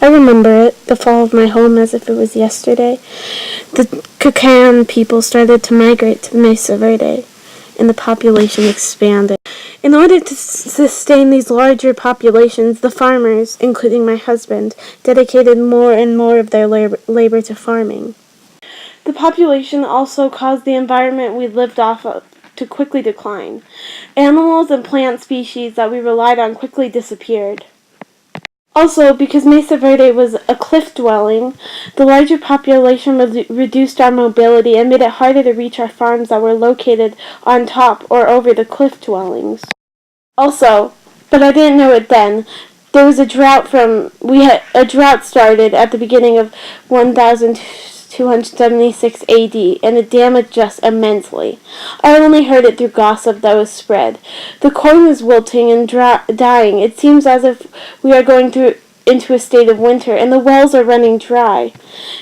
I remember it, the fall of my home, as if it was yesterday. The Kakan people started to migrate to Mesa Verde, and the population expanded. In order to sustain these larger populations, the farmers, including my husband, dedicated more and more of their labor to farming. The population also caused the environment we lived off of to quickly decline. Animals and plant species that we relied on quickly disappeared. Also, because Mesa Verde was a cliff dwelling, the larger population reduced our mobility and made it harder to reach our farms that were located on top or over the cliff dwellings. Also, but I didn't know it then, there was a drought started at the beginning of 1276 AD, and it damaged us immensely. I only heard it through gossip that was spread. The corn is wilting and dying. It seems as if we are going into a state of winter, and the wells are running dry.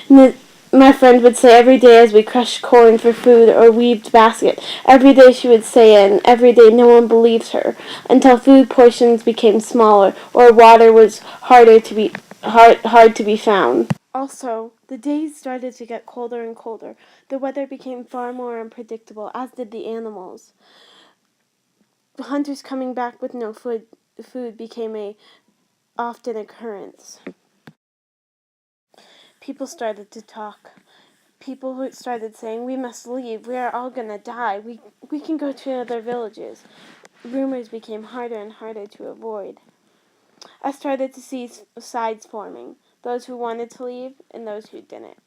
My friend would say every day as we crushed corn for food or weaved basket, every day she would say it, and every day no one believed her, until food portions became smaller or water was hard to be found. Also, the days started to get colder and colder. The weather became far more unpredictable, as did the animals. The hunters coming back with no food became a often occurrence. People started to talk. People started saying, "We must leave. We are all gonna die. We can go to other villages." Rumors became harder and harder to avoid. I started to see sides forming, those who wanted to leave and those who didn't.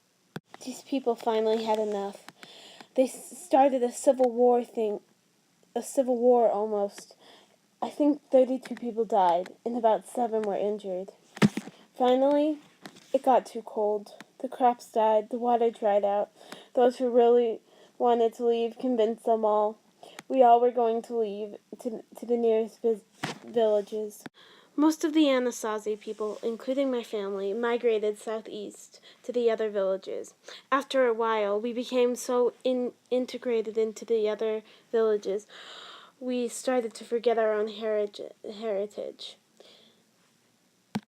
These people finally had enough. They started a civil war almost. I think 32 people died and about 7 were injured. Finally, it got too cold. The crops died, the water dried out. Those who really wanted to leave convinced them all. We all were going to leave to the nearest villages. Most of the Anasazi people, including my family, migrated southeast to the other villages. After a while, we became so integrated into the other villages, we started to forget our own heritage.